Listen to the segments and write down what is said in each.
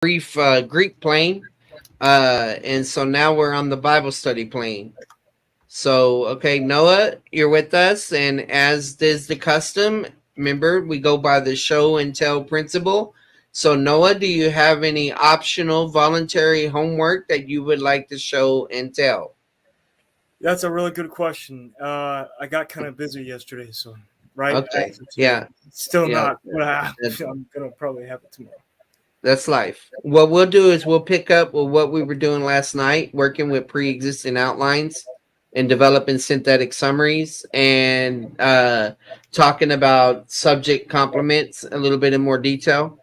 brief Greek plane, and so now we're on the Bible study plane. So, okay, Noah, you're with us, and as is the custom, remember we go by the show and tell principle. So, Noah, do you have any optional voluntary homework that you would like to show and tell? That's a really good question. I got kind of busy yesterday, so right Okay, after today, yeah, it's still yeah, not. But that, I'm gonna probably have it tomorrow. that's life. What we'll do is we'll pick up with what we were doing last night, working with pre-existing outlines and developing synthetic summaries and talking about subject complements a little bit in more detail.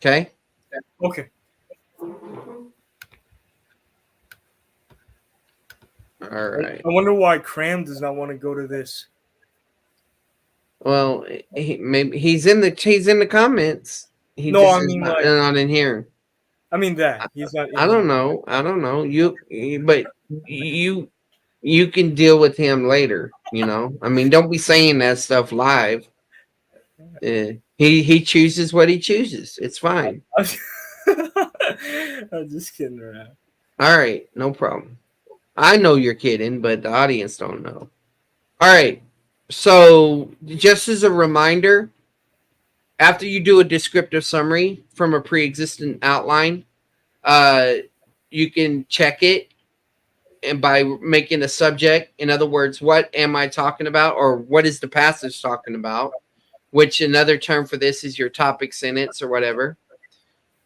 Okay. Okay. All right. I wonder why Cram does not want to go to this. Well, maybe he's in the comments. He No, just I is mean not in here. I mean that he's not I in don't here. know. I don't know. But you, you can deal with him later. I mean, don't be saying that stuff live. He chooses what he chooses. It's fine. I'm just kidding around. All right, no problem. I know you're kidding, but the audience don't know. All right. So, just as a reminder, after you do a descriptive summary from a pre-existing outline, uh, you can check it and by making a subject. In other words, what am I talking about, or what is the passage talking about? Which another term for this is your topic sentence or whatever.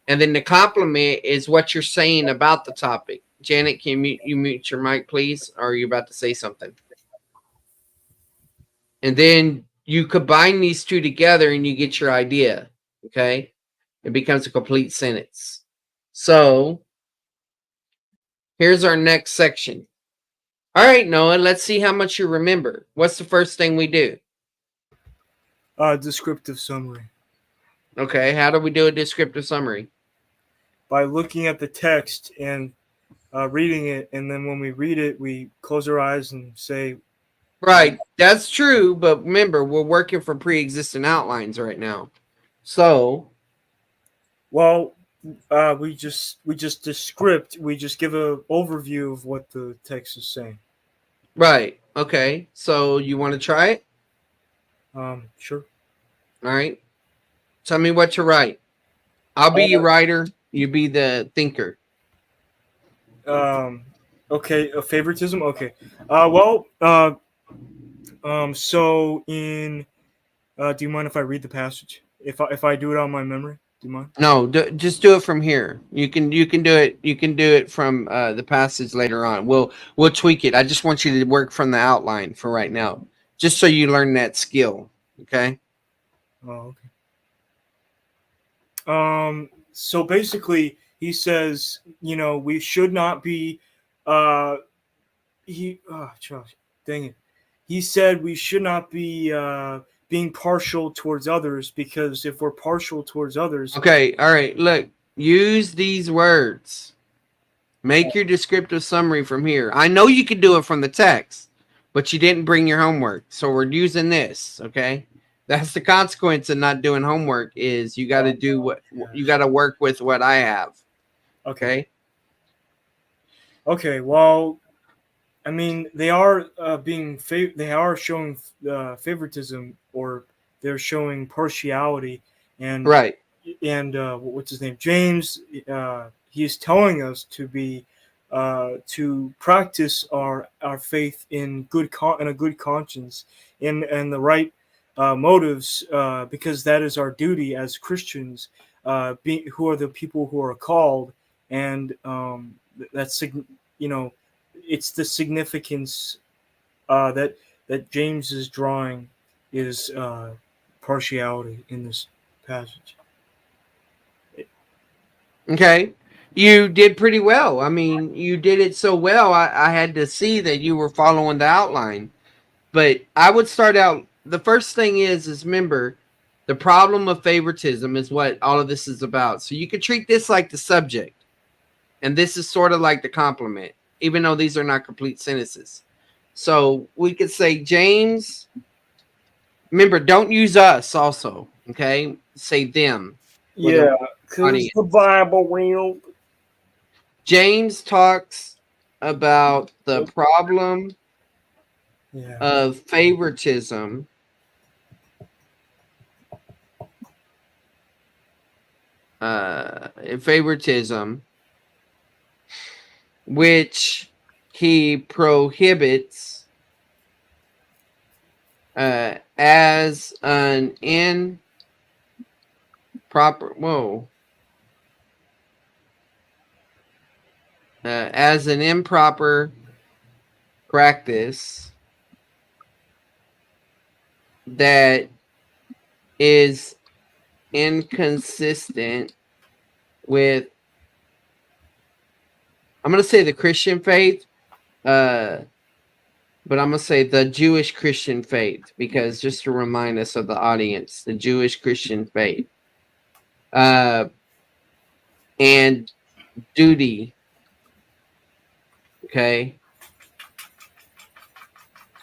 And then the complement is what you're saying about the topic. Janet, can you mute your mic, please? Or are you about to say something? And then you combine these two together and you get your idea. Okay. It becomes a complete sentence. So here's our next section. All right, Noah, let's see how much you remember. What's the first thing we do? Descriptive summary. Okay. How do we do a descriptive summary? By looking at the text and reading it, and then when we read it, we close our eyes and say, Right. That's true. But remember, we're working from pre existing outlines right now. So, "Well, we just descript. We just give a overview of what the text is saying." right. Okay. So, you want to try it? Sure. All right. Tell me what to write. I'll be your writer. You be the thinker. Um, okay, favoritism. Okay. So in, do you mind if I read the passage? If I do it on my memory, do you mind? No, just do it from here. You can do it. You can do it from the passage later on. We'll tweak it. I just want you to work from the outline for right now, just so you learn that skill. Okay. Oh, okay. So basically, he says, we should not be, uh, Josh, dang it. He said we should not be being partial towards others, because if we're partial towards others, Okay. All right. Look, use these words. Make your descriptive summary from here. I know you could do it from the text, but you didn't bring your homework, so we're using this. Okay. That's the consequence of not doing homework. Is you got to do what you got to work with what I have. okay, Okay. okay. Well, I mean, they are they are showing favoritism, or they're showing partiality, and Right. what's his name, James. He's telling us to practice our faith in in a good conscience, in the right motives, because that is our duty as Christians, who are the people who are called, and that's you know it's the significance that James is drawing, is partiality in this passage. Okay. You did pretty well. I mean, you did it so well. I had to see that you were following the outline. But I would start out. The first thing is remember, the problem of favoritism is what all of this is about. So you could treat this like the subject, and this is sort of like the complement, even though these are not complete sentences. So we could say, James, remember, don't use us also. Okay. Say them. for the Yeah, because audience. the Bible will. James talks about the problem Yeah. of favoritism favoritism, which he prohibits as an improper as an improper practice that is inconsistent with, I'm going to say the Christian faith, but I'm going to say the Jewish Christian faith, because just to remind us of the audience, the Jewish Christian faith, and duty. Okay.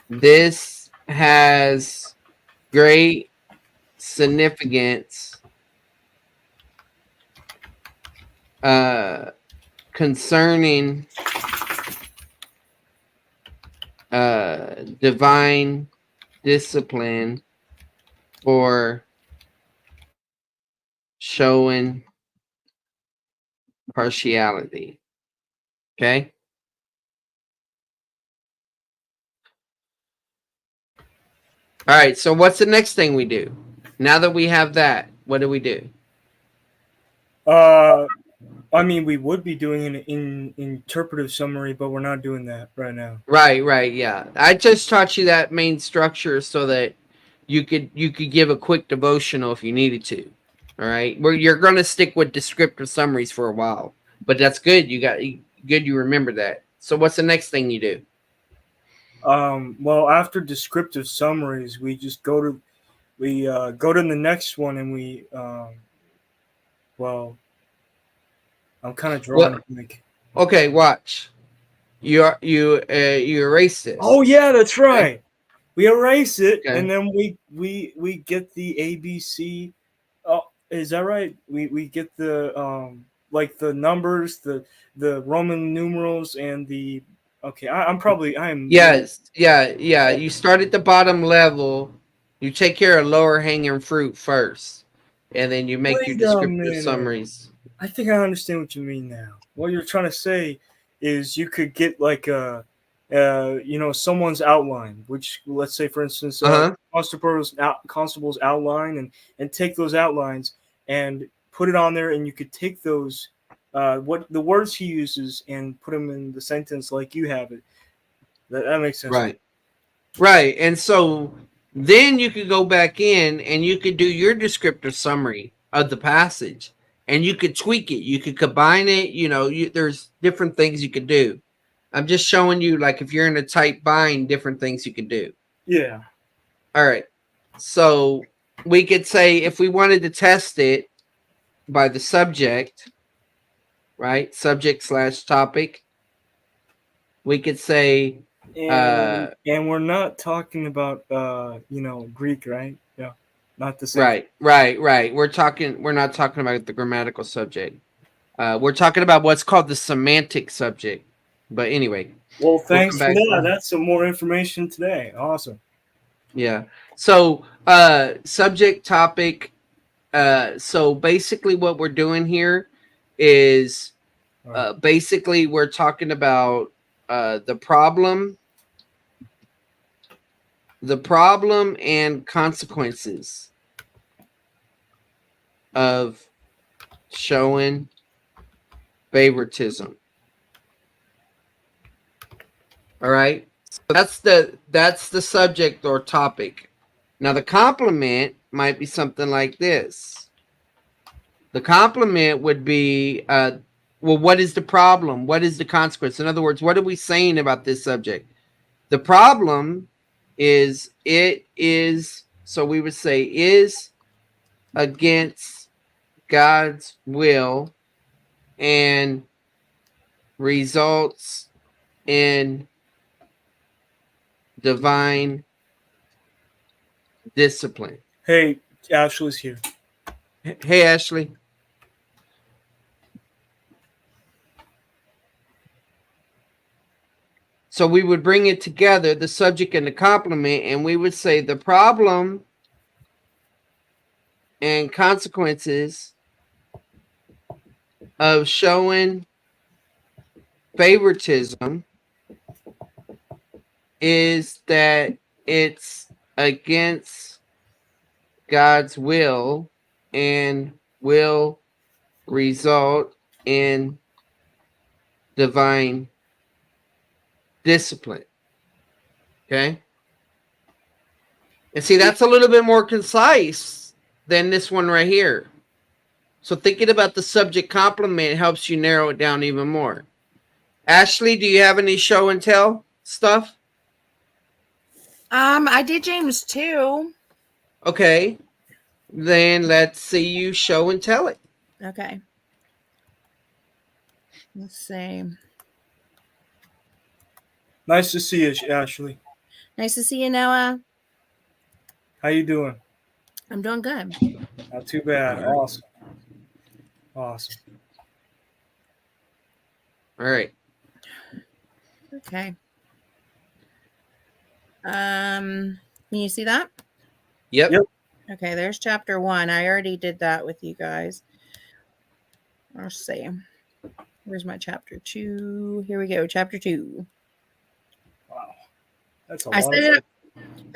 This has great significance concerning divine discipline for showing partiality. Okay. All right. So what's the next thing we do? Now that we have that, what do we do? I mean, we would be doing an interpretive summary, but we're not doing that right now. Right, yeah. I just taught you that main structure so that you could give a quick devotional if you needed to. All right, where you're going to stick with descriptive summaries for a while, but that's good. You remember that. So what's the next thing you do? Well, after descriptive summaries, we just go to the next one, and well, I'm kind of drawing Well, a blank. okay, watch. You erase this. Oh yeah, that's right. Okay. We erase it, Okay. and then we get the ABC. Oh, is that right? We get the like the numbers, the Roman numerals, and the. Okay, I'm. Yes, yeah. You start at the bottom level. You take care of lower hanging fruit first, and then you make your Wait a descriptive minute. summaries. I think I understand what you mean now. What you're trying to say is you could get like someone's outline, which let's say for instance, constable's outline, and take those outlines and put it on there, and you could take those what the words he uses and put them in the sentence like you have it. That makes sense. Right. And so then you could go back in and you could do your descriptive summary of the passage, and you could tweak it. You could combine it. There's different things you could do. I'm just showing you, like, if you're in a tight bind, different things you could do. Yeah. All right. So we could say, if we wanted to test it by the subject, right? Subject/topic. We could say, and we're not talking about Greek, right? Yeah, not the same. Right. We're not talking about the grammatical subject. We're talking about what's called the semantic subject. But anyway. Well, thanks for that. That's some more information today. Awesome. Yeah. So subject, topic. So basically what we're doing here is basically we're talking about the problem and consequences of showing favoritism. All right. So that's the subject or topic. Now the complement might be something like this. The complement would be well, what is the problem? What is the consequence? In other words, what are we saying about this subject? The problem is, so we would say, is against God's will and results in divine discipline. Hey, Ashley's here. Hey, Ashley. So we would bring it together, the subject and the complement, and we would say the problem and consequences of showing favoritism is that it's against God's will and will result in divine discipline. Okay? And see, that's a little bit more concise than this one right here. So thinking about the subject complement helps you narrow it down even more. Ashley, do you have any show and tell stuff? I did James 2. Okay. Then let's see you show and tell it. Okay. Let's see. Nice to see you, Ashley. Nice to see you, Noah. How you doing? I'm doing good. Not too bad. Awesome. Awesome. All right. Okay. Can you see that? Yep. Yep. Okay, there's chapter 1. I already did that with you guys. Let's see. Where's my chapter 2? Here we go. Chapter 2. Wow. That's a I lot.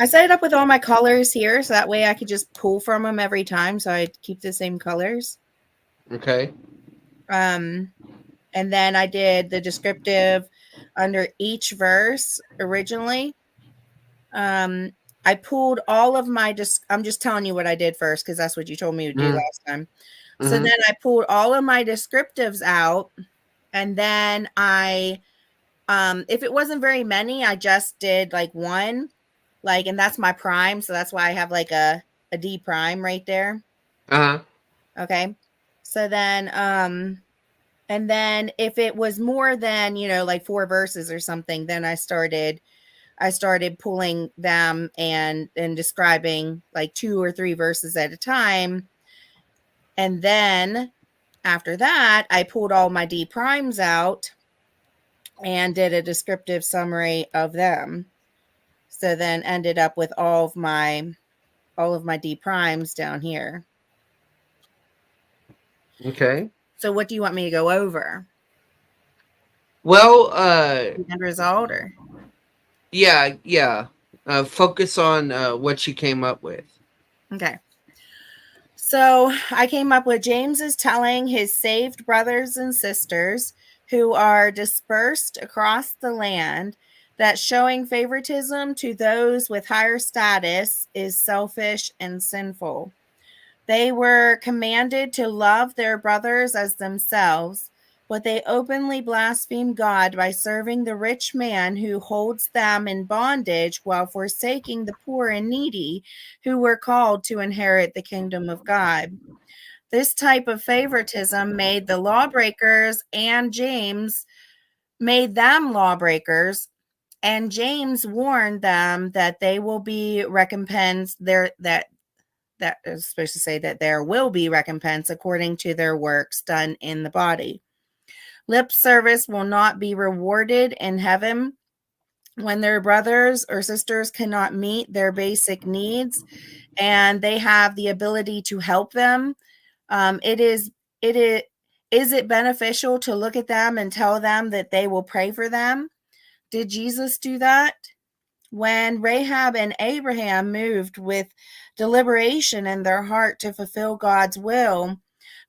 set it up with all my colors here, so that way I could just pull from them every time, so I keep the same colors. Okay. And then I did the descriptive under each verse originally. I pulled all of my I'm just telling you what I did first because that's what you told me to do last time. So then I pulled all of my descriptives out, and then I if it wasn't very many, I just did like one, like, and that's my prime, so that's why I have like a D prime right there. Uh-huh. Okay. So then and then if it was more than, like 4 verses or something, then I started pulling them and describing like 2 or 3 verses at a time. And then after that, I pulled all my D primes out and did a descriptive summary of them. So then ended up with all of my D primes down here. Okay. So what do you want me to go over? Well, End result or? yeah. Focus on what you came up with. Okay. So I came up with James is telling his saved brothers and sisters who are dispersed across the land that showing favoritism to those with higher status is selfish and sinful. They were commanded to love their brothers as themselves, but they openly blaspheme God by serving the rich man who holds them in bondage while forsaking the poor and needy who were called to inherit the kingdom of God. This type of favoritism made the lawbreakers, and James made them lawbreakers, and James warned them that they will be recompensed that is supposed to say that there will be recompense according to their works done in the body. Lip service will not be rewarded in heaven when their brothers or sisters cannot meet their basic needs and they have the ability to help them. Is it beneficial to look at them and tell them that they will pray for them? Did Jesus do that? When Rahab and Abraham moved with deliberation in their heart to fulfill God's will,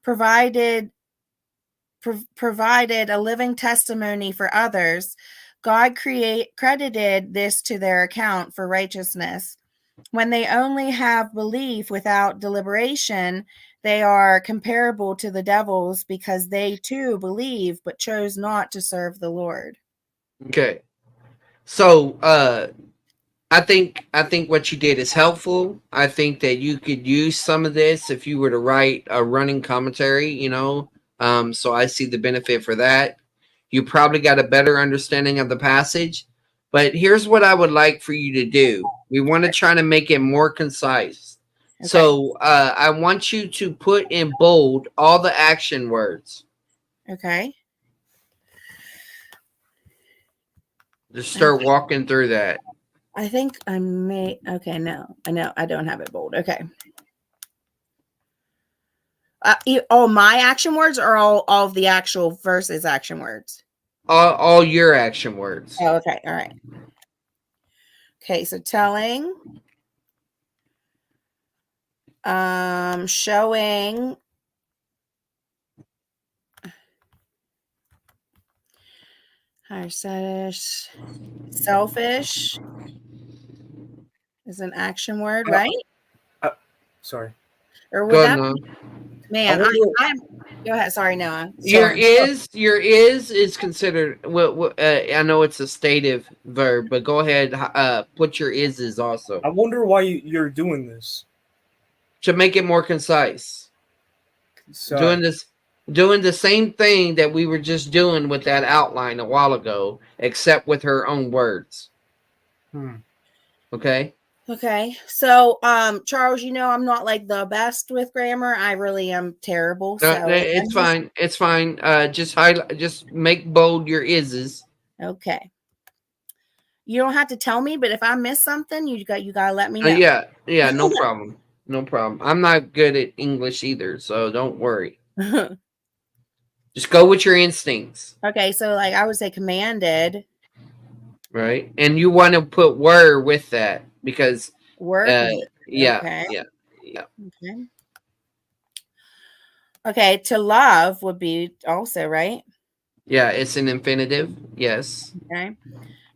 provided a living testimony for others, God credited this to their account for righteousness. When they only have belief without deliberation, they are comparable to the devils because they too believe but chose not to serve the Lord. Okay. So, I think what you did is helpful. I think that you could use some of this if you were to write a running commentary, so I see the benefit for that. You probably got a better understanding of the passage, but here's what I would like for you to do. We want to try to make it more concise. Okay. So I want you to put in bold all the action words. Okay. Just start walking through that. I think I may. Okay, no, I know I don't have it bold. Okay. All my action words or all of the actual verses action words? All your action words. Oh, okay. All right. Okay, so telling, showing, higher status, selfish is an action word, right? Sorry. Or would Go that ahead, Noah. man? I wonder- I'm go ahead. Sorry, Noah. Your Sorry. is considered. Well, I know it's a stative verb, but go ahead. Put your is also I wonder why you're doing this. to make it more concise. So, Doing the same thing that we were just doing with that outline a while ago, except with her own words. Okay. Okay, so Charles, I'm not like the best with grammar. I really am terrible. No, So it's fine. It's fine. Just highlight. Just make bold your ises. Okay. You don't have to tell me, but if I miss something, you gotta let me know. Yeah. No problem. No problem. I'm not good at English either, so don't worry. Just go with your instincts, Okay, so like I would say commanded right? And you want to put were with that because, work. yeah. Okay. Okay, to love would be also right. Yeah, it's an infinitive. Yes. Okay.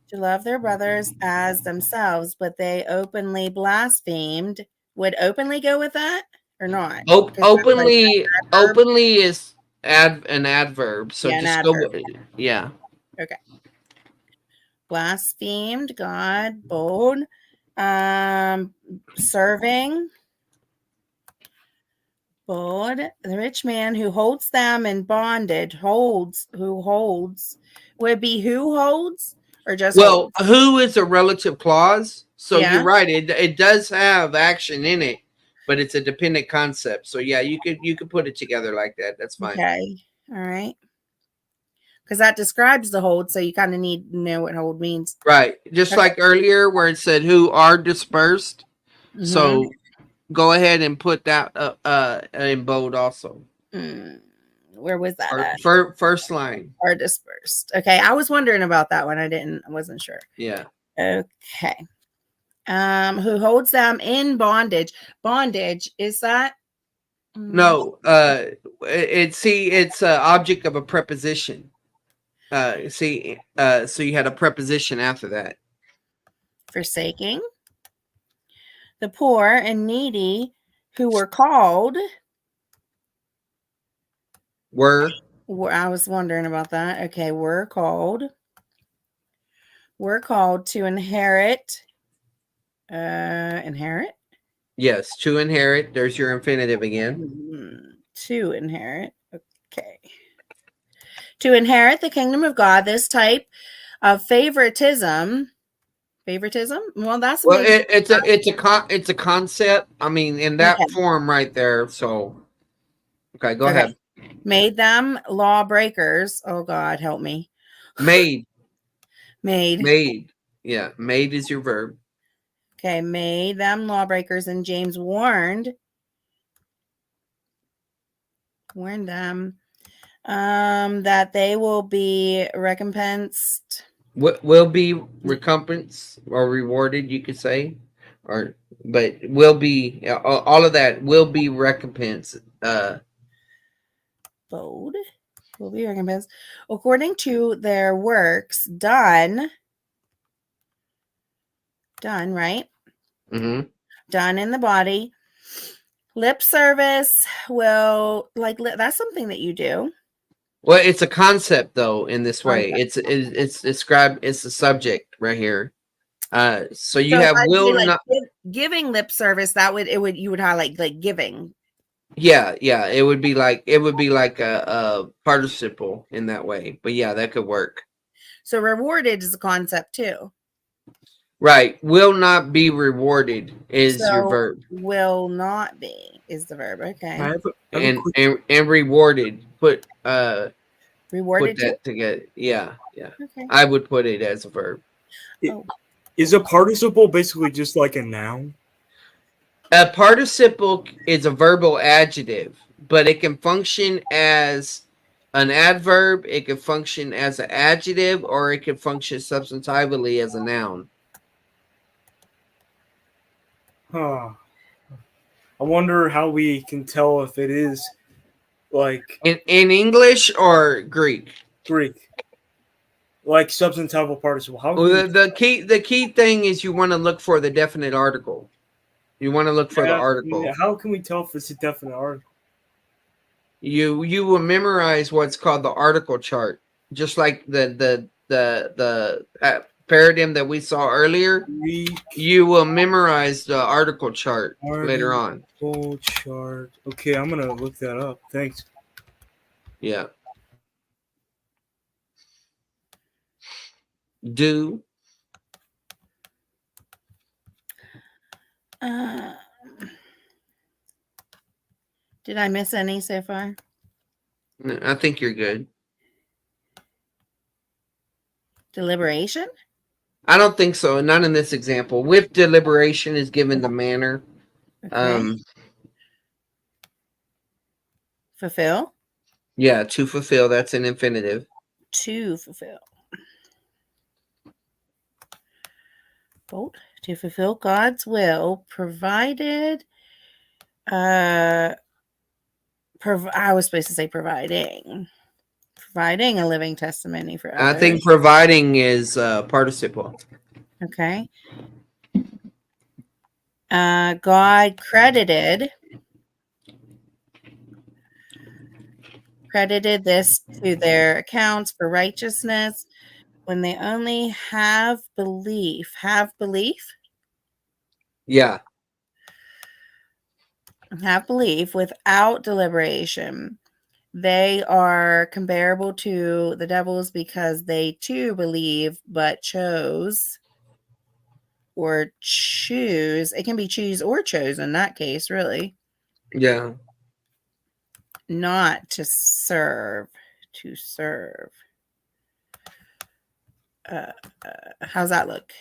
To love their brothers as themselves, but they openly blasphemed. Would openly go with that or not? 'Cause that's like Openly, an adverb. openly is an adverb. So Yeah, an just adverb. go. Yeah. Okay. Blasphemed, God, bold. Serving, bold. The rich man who holds them in bondage, who holds, would be who holds or just Well, holds? who is a relative clause? So Yeah. you're right. It does have action in it, but it's a dependent concept. So yeah, you could put it together like that. That's fine. Okay. All right. Because that describes the hold, so you kind of need to know what hold means. Right. Just Okay. like earlier where it said who are dispersed. Mhm. So go ahead and put that in bold also. Where was that at? First line. Are dispersed. Okay. I was wondering about that one. I wasn't sure. Yeah. Okay. Who holds them in bondage? Bondage, is that? No, it's an object of a preposition. So you had a preposition after that. Forsaking. The poor and needy who were called. I was wondering about that. Okay, were called to inherit. Inherit? Yes, to inherit. There's your infinitive again. To inherit. Okay. To inherit the kingdom of God, this type of favoritism. Favoritism? Well, that's it's a concept. I mean, in that form right there. So, okay, go ahead. Made them lawbreakers. Oh God, help me. Made. Yeah, made is your verb. Okay, made them lawbreakers, and James warned them that they will be recompensed. Will be recompensed or rewarded, you could say, but will be all of that will be recompensed. Bold will be recompensed according to their works done. Right? Mm-hmm. Done in the body. Lip service will that's something that you do. Well, it's a concept though. In this way, it's described. It's the subject right here. So you have will not giving lip service. You would highlight like giving. Yeah, it would be like a participle in that way. But yeah, that could work. So rewarded is a concept too. Right. Will not be rewarded is your verb. Will not be is the verb. Okay. And rewarded. Rewarded put that together. Yeah. Okay. I would put it as a verb. Oh. Is a participle basically just like a noun? A participle is a verbal adjective, but it can function as an adverb, it can function as an adjective, or it can function substantively as a noun. Huh. I wonder how we can tell if it is like In English or Greek? Greek, like substantival participle. How can Well, we the key thing is you want to look for the definite article. You want to look for the article. How can we tell if it's a definite article? You will memorize what's called the article chart, just like the paradigm that we saw earlier. Greek You will memorize the article chart later on. article chart. Okay, I'm gonna look that up. Thanks. Yeah. Do. Did I miss any so far? I think you're good. Deliberation? I don't think so. Not in this example. With deliberation is given the manner. Okay. Fulfill? Yeah, to fulfill. That's an infinitive. To fulfill. Bold. To fulfill God's will, provided. I was supposed to say providing. Providing a living testimony for others. I think providing is participle. Okay. God credited this to their accounts for righteousness when they only have belief. Have belief? Yeah. Have belief without deliberation. They are comparable to the devils because they too believe but chose or choose. It can be choose or chose in that case, really. Yeah. Not to serve. To serve. How's that look?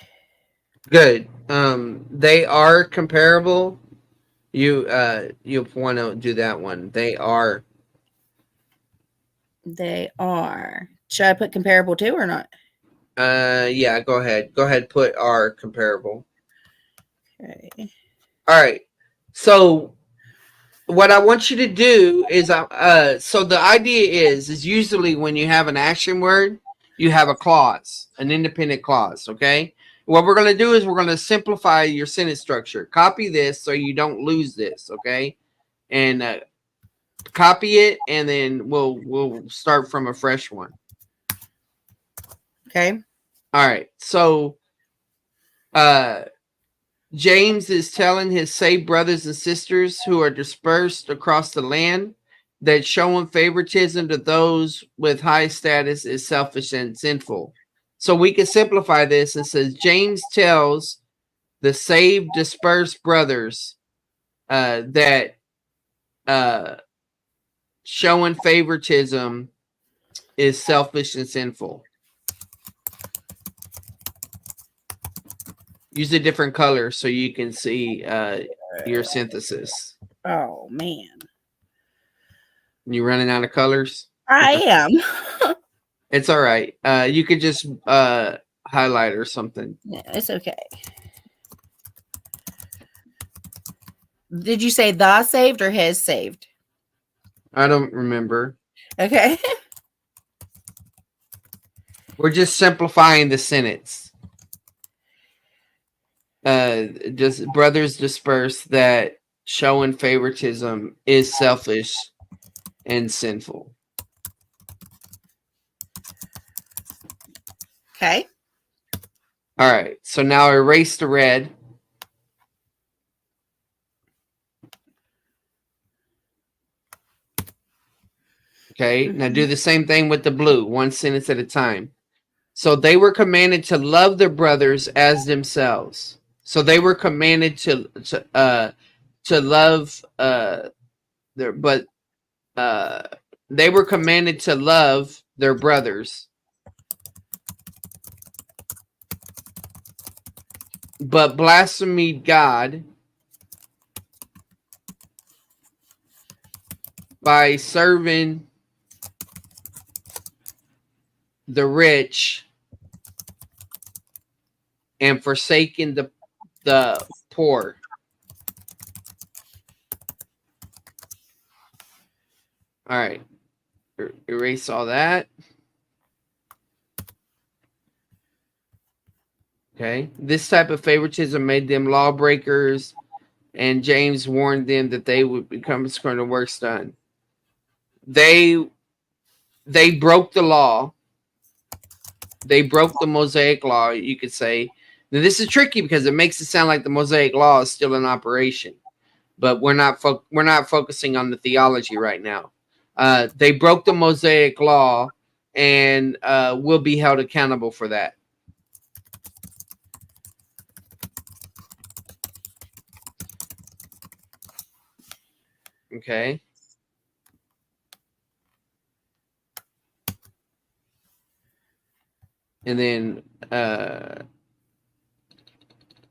Good. They are comparable. You want to do that one. They are. They are. Should I put comparable to or not? Yeah, go ahead. Go ahead, put are comparable. Okay. All right. So what I want you to do is so the idea is usually when you have an action word, you have a clause, an independent clause, okay? What we're going to do is we're going to simplify your sentence structure. Copy this so you don't lose this, okay? And copy it, and then we'll start from a fresh one. Okay. All right. So James is telling his saved brothers and sisters who are dispersed across the land that showing favoritism to those with high status is selfish and sinful. So we can simplify this and says James tells the saved dispersed brothers that showing favoritism is selfish and sinful. Use a different color so you can see your synthesis. Oh, man. You running out of colors? I am. It's all right. You could just highlight or something. Yeah, it's okay. Did you say the saved or his saved? I don't remember. Okay. We're just simplifying the sentence. Just brothers dispersed that showing favoritism is selfish and sinful. Okay. All right. So now erase the red. Okay. Now do the same thing with the blue, one sentence at a time. So they were commanded to love their brothers as themselves. So they were commanded to love they were commanded to love their brothers but blasphemed God by serving the rich and forsaking the poor. All right. Erase all that. Okay. This type of favoritism made them lawbreakers, and James warned them that they would become scorn the works done. They broke the law. They broke the Mosaic law, you could say. Now, this is tricky because it makes it sound like the Mosaic law is still in operation, but we're not focusing on the theology right now. They broke the Mosaic law and will be held accountable for that. Okay. And then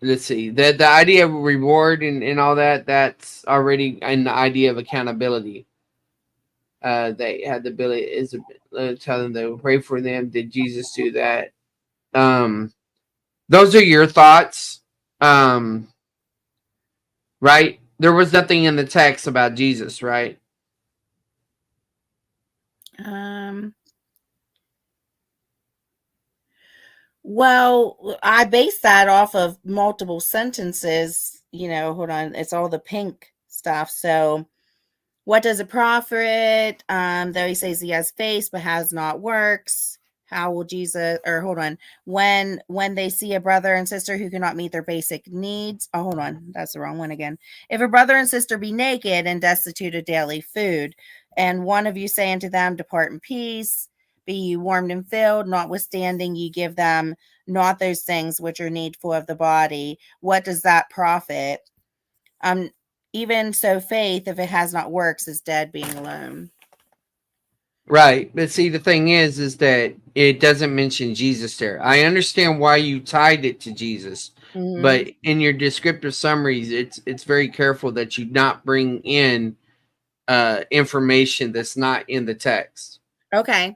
let's see. The idea of reward and all that's already in the idea of accountability. They had the ability is tell them they would pray for them. Did Jesus do that? Those are your thoughts. Right? There was nothing in the text about Jesus, right? Well, I base that off of multiple sentences. Hold on. It's all the pink stuff. So, what does it profit? Though he says he has faith but has not works. How will Jesus? Or hold on. When they see a brother and sister who cannot meet their basic needs. Oh, hold on. That's the wrong one again. If a brother and sister be naked and destitute of daily food, and one of you say unto them, "Depart in peace. Be ye warmed and filled, notwithstanding ye give them not those things which are needful of the body. What does that profit? Even so, faith, if it has not works, is dead being alone." Right. But see, the thing is that it doesn't mention Jesus there. I understand why you tied it to Jesus, but in your descriptive summaries, it's very careful that you not bring in information that's not in the text. Okay.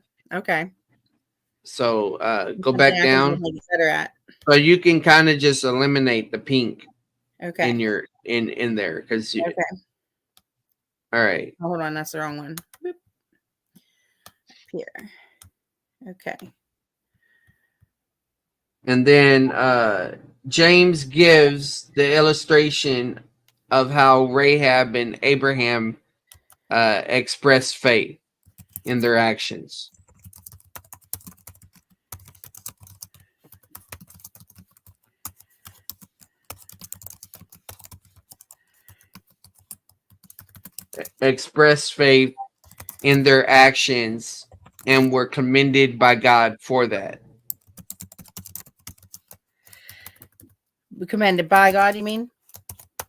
So go back down. Better at. So you can kind of just eliminate the pink. Okay. In your in there because you. Okay. All right. Oh, hold on, that's the wrong one. Boop. Here. Okay. And then James gives the illustration of how Rahab and Abraham expressed faith in their actions. Express faith in their actions and were commended by God for that. Commended by God, you mean?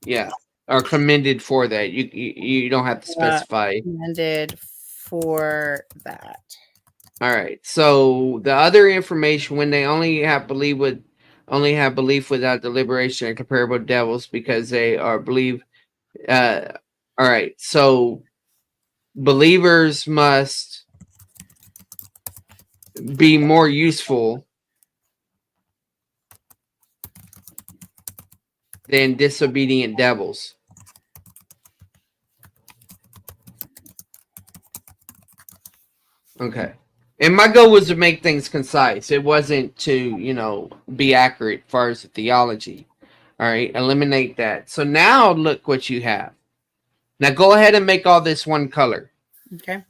Yeah, or commended for that. You don't have to specify. Commended for that. All right. So the other information, when they only have belief without deliberation are comparable to devils because they are believe. All right. So believers must be more useful than disobedient devils. Okay. And my goal was to make things concise. It wasn't to, be accurate as far as the theology. All right. Eliminate that. So now look what you have. Now go ahead and make all this one color. Okay.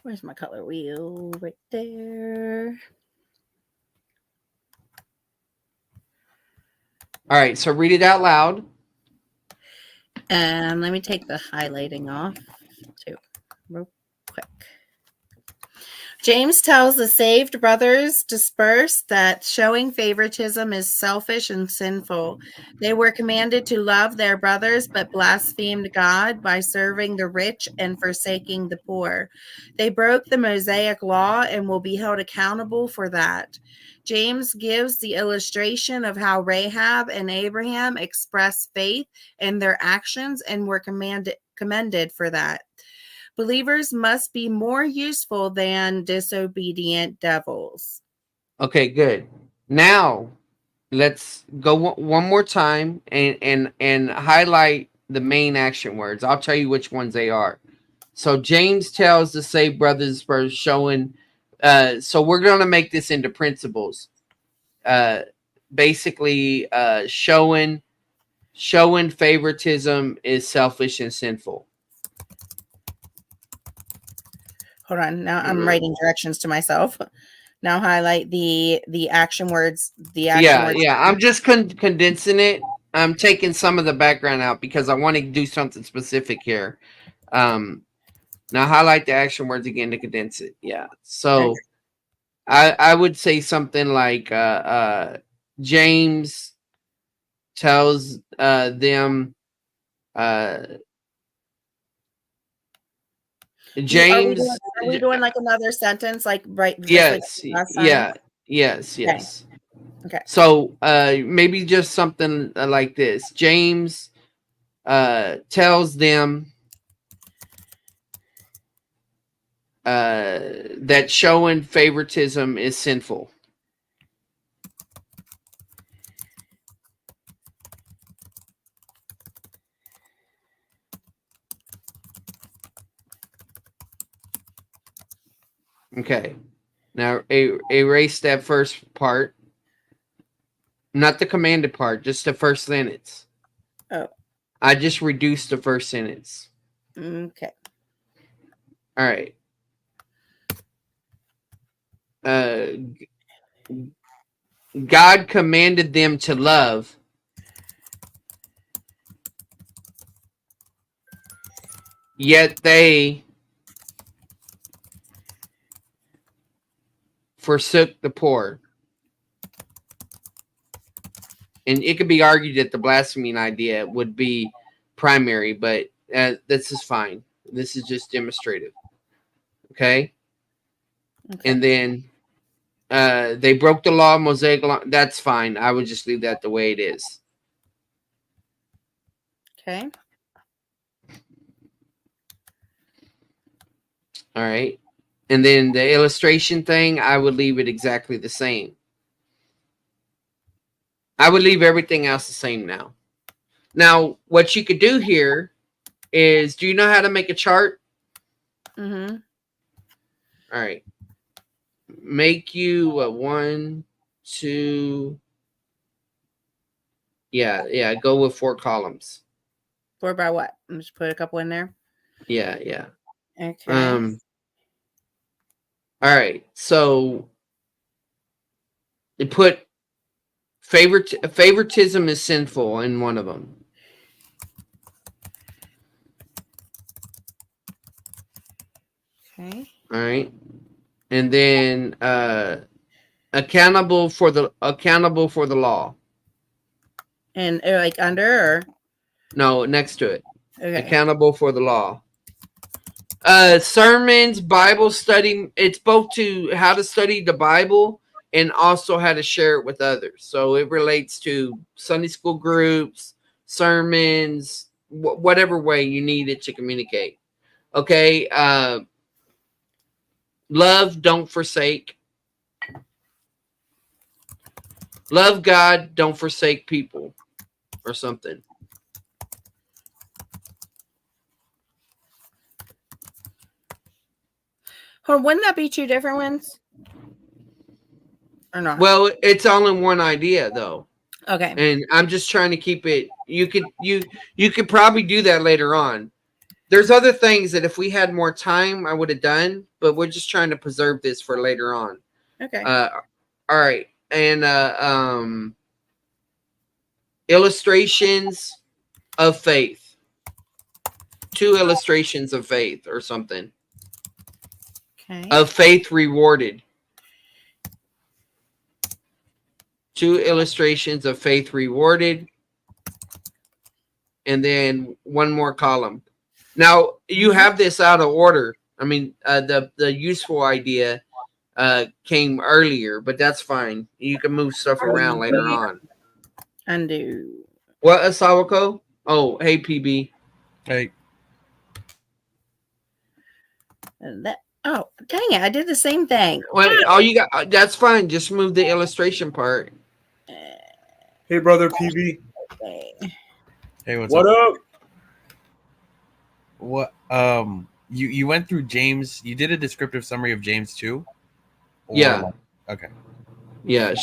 Where's my color wheel? Right there. All right. So read it out loud. And let me take the highlighting off too, real quick. James tells the saved brothers dispersed that showing favoritism is selfish and sinful. They were commanded to love their brothers, but blasphemed God by serving the rich and forsaking the poor. They broke the Mosaic law and will be held accountable for that. James gives the illustration of how Rahab and Abraham expressed faith in their actions and were commended for that. Believers must be more useful than disobedient devils. Okay, good. Now let's go one more time and highlight the main action words. I'll tell you which ones they are. So James tells the saved brothers for showing. So we're going to make this into principles. Basically, showing favoritism is selfish and sinful. Hold on. Now I'm writing directions to myself. Now highlight the action words. Words. I'm just condensing it. I'm taking some of the background out because I want to do something specific here. Now highlight the action words again to condense it. Yeah. So okay. I would say something like James tells them James, are we doing like another sentence, like right? Yes, like yes. Okay. So maybe just something like this. James tells them that showing favoritism is sinful. Okay. Now erase that first part. Not the commanded part, just the first sentence. Oh. I just reduced the first sentence. Okay. All right. God commanded them to love, yet they forsook the poor. And it could be argued that the blaspheming idea would be primary, but this is fine. This is just demonstrative. Okay? And then they broke the law, Mosaic law. That's fine. I would just leave that the way it is. Okay. All right. And then the illustration thing, I would leave it exactly the same. I would leave everything else the same now. Now, what you could do here is, do you know how to make a chart? Mm-hmm. All right. Make you a 1, 2. Yeah. Go with 4 columns. 4 by what? I'm just put a couple in there. Yeah. Okay. All right. So they put favoritism is sinful in one of them. Okay. All right. And then accountable for the law. And like under or no, next to it. Okay. Accountable for the law. Sermons, Bible study. It's both to how to study the Bible and also how to share it with others. So it relates to Sunday school groups, sermons, whatever way you need it to communicate. Okay. Love, don't forsake. Love God, don't forsake people, or something. Or wouldn't that be 2 different ones? Or not? Well, it's only one idea though. Okay. And I'm just trying to keep it. You could probably do that later on. There's other things that if we had more time, I would have done, but we're just trying to preserve this for later on. Okay. All right. And illustrations of faith. 2 illustrations of faith or something. Okay. of faith rewarded. 2 illustrations of faith rewarded. And then one more column. Now you have this out of order. I mean, the useful idea came earlier, but that's fine. You can move stuff around later on. Undo. What, Asawako? Oh, hey, PB. Hey, Oh, dang it. I did the same thing. Well, all you got, that's fine. Just move the illustration part. Hey, brother PB. Okay. hey, what's What up? up? What? You went through James. You did a descriptive summary of James 2? Or- Yeah. Okay. Yeah,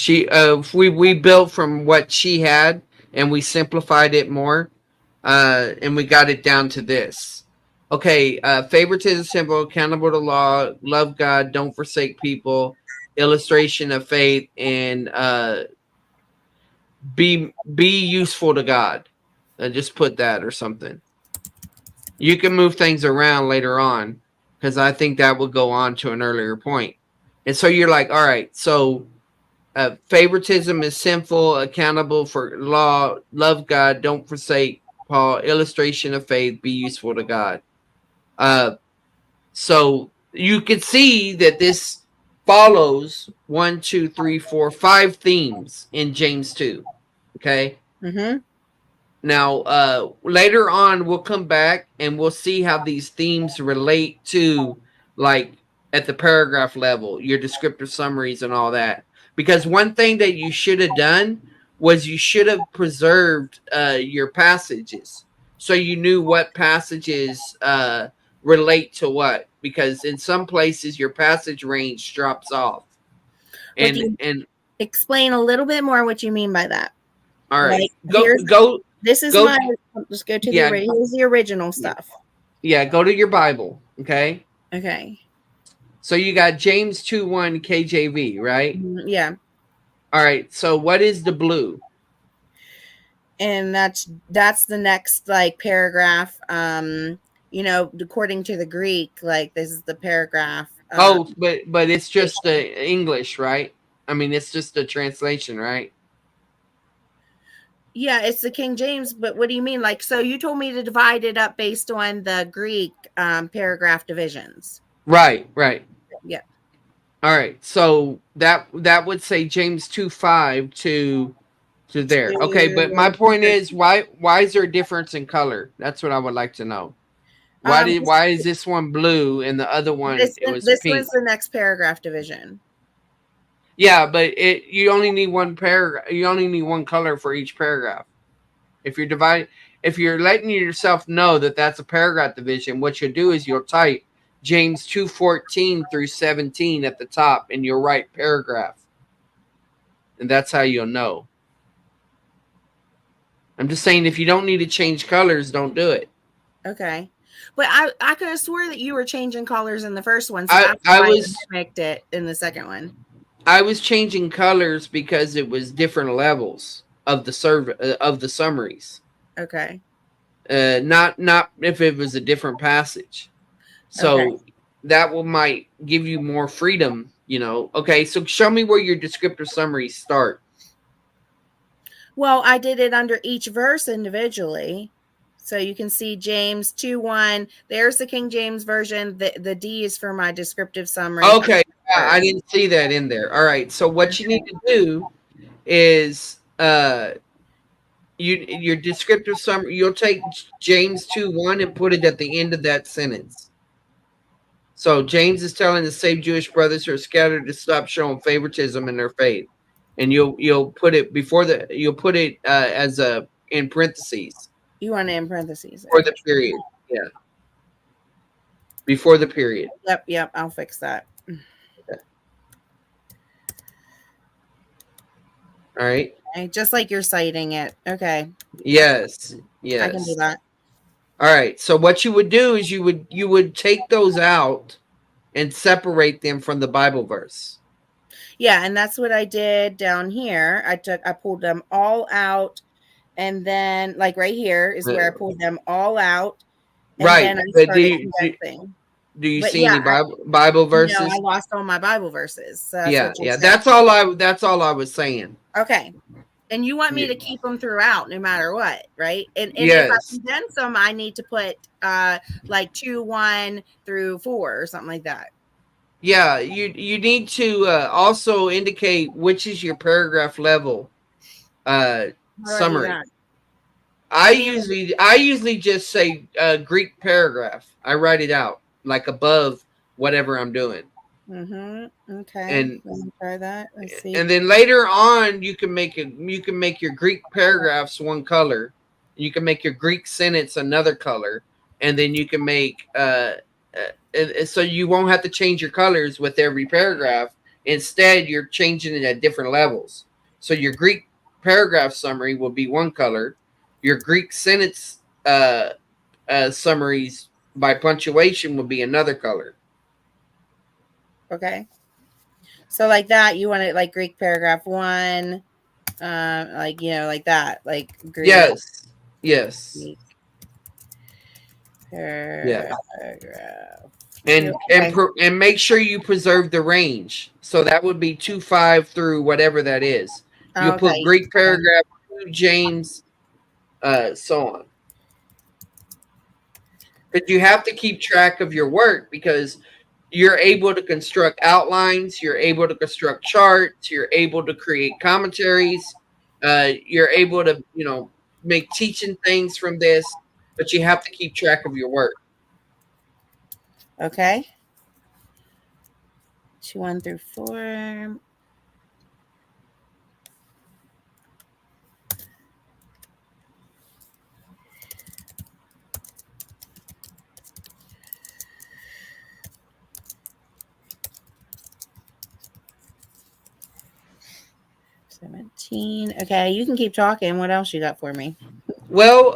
we built from what she had and we simplified it more, and we got it down to this. Okay, favoritism symbol, accountable to law, love God, don't forsake people, illustration of faith, and be useful to God. Just put that or something. You can move things around later on because I think that will go on to an earlier point. And so you're like, all right, so favoritism is sinful, accountable for law, love God, don't forsake Paul, illustration of faith, be useful to God. So you can see that this follows 1, 2, 3, 4, 5 themes in James 2. Okay. Mm-hmm. Now, later on, we'll come back and we'll see how these themes relate to, like, at the paragraph level, your descriptive summaries and all that. Because one thing that you should have done was you should have preserved your passages so you knew what passages relate to what. Because in some places, your passage range drops off. And Explain a little bit more what you mean by that. all right, Like, go. This is Go- my. Just go to Yeah. here's the original stuff. Yeah, go to your Bible. Okay. Okay. So you got James 2:1 KJV, right? Yeah. All right. So what is the blue? And that's the next like paragraph. According to the Greek, like this is the paragraph. But it's just the English, right? I mean, it's just the translation, right? Yeah, it's the King James, but what do you mean? Like, so you told me to divide it up based on the Greek paragraph divisions. Right. Yeah. All right. So that would say James 2:5 to there. Okay, but my point is why is there a difference in color? That's what I would like to know. Why is this one blue and the other one This pink? one's the next paragraph division. Yeah, but you only need one paragraph. You only need one color for each paragraph. If you're letting yourself know that that's a paragraph division, what you'll do is you'll type James 2:14 through 17 at the top, and you'll write paragraph, and that's how you'll know. I'm just saying, if you don't need to change colors, don't do it. Okay. But I could have swore that you were changing colors in the first one, so I that's why was- I mimicked it in the second one. I was changing colors because it was different levels of the summaries. Okay. Not if it was a different passage. So Okay. that might give you more freedom, Okay, so show me where your descriptive summaries start. Well, I did it under each verse individually. So you can see James 2:1. There's the King James version. The D is for my descriptive summary. Okay, yeah, I didn't see that in there. All right, so what you need to do is your descriptive summary. You'll take James 2:1 and put it at the end of that sentence. So James is telling the saved Jewish brothers who are scattered to stop showing favoritism in their faith, and you'll put it as in parentheses. You want it in parentheses. For the period, yeah. Before the period. Yep. I'll fix that. All right. Okay, just like you're citing it. Okay. Yes. I can do that. All right. So what you would do is you would take those out and separate them from the Bible verse. Yeah, and that's what I did down here. I pulled them all out, and then like right here is where I pulled them all out. And Right, then I but started condensing. Do you But see yeah, any Bible no, verses? I lost all my Bible verses. So that's Yeah, what you're yeah. saying. That's all I was saying. Okay. And you want me Yeah. to keep them throughout no matter what, right? And if I Yes. condense them, I need to put like 2, 1 through 4 or something like that. Yeah, you need to also indicate which is your paragraph level How do I do summary. that? I You mean usually just say Greek paragraph. I write it out like above whatever I'm doing. Okay. And Let me try that. Let's see. and then later on you can make your Greek paragraphs one color. You can make your Greek sentence another color, and then you can make so you won't have to change your colors with every paragraph. Instead, you're changing it at different levels. So your Greek paragraph summary will be one color. Your Greek sentence summaries by punctuation will be another color. Okay. So like that, you want it like Greek paragraph 1, like like that, like Greek, Yes. Yes. Greek Yeah. paragraph. And Okay. and make sure you preserve the range. So that would be 2-5 through whatever that is. You put Okay. Greek paragraph 2, James, so on. But you have to keep track of your work because you're able to construct outlines, you're able to construct charts, you're able to create commentaries, you're able to make teaching things from this, but you have to keep track of your work. Okay. 2, 1 through 4. Okay, you can keep talking. What else you got for me? Well,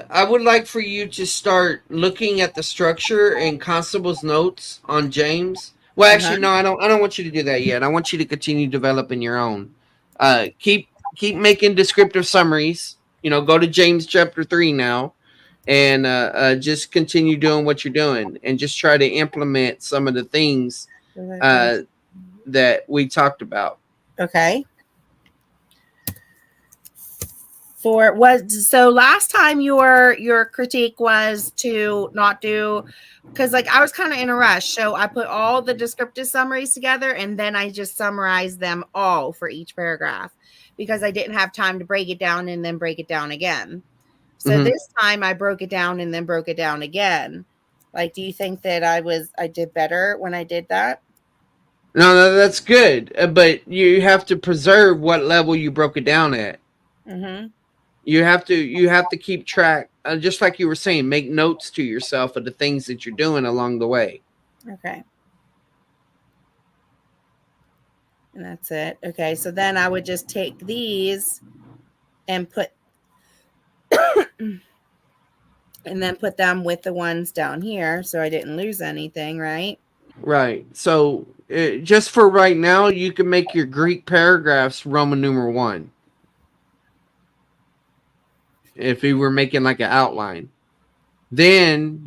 I would like for you to start looking at the structure in Constable's notes on James. Well, actually, no, I don't. I don't want you to do that yet. I want you to continue developing your own. Keep making descriptive summaries. Go to James chapter 3 now, and just continue doing what you're doing, and just try to implement some of the things that we talked about. Okay. For what? So last time your critique was to not do, because like I was kind of in a rush, so I put all the descriptive summaries together and then I just summarized them all for each paragraph because I didn't have time to break it down and then break it down again. So this time I broke it down and then broke it down again. Like, do you think that I did better when I did that? No, that's good, but you have to preserve what level you broke it down at. You have to keep track, just like you were saying, make notes to yourself of the things that you're doing along the way. Okay. And that's it. Okay, so then I would just take these and put and then put them with the ones down here so I didn't lose anything, right? Right. So just for right now, you can make your Greek paragraphs Roman numeral 1. If you were making like an outline, then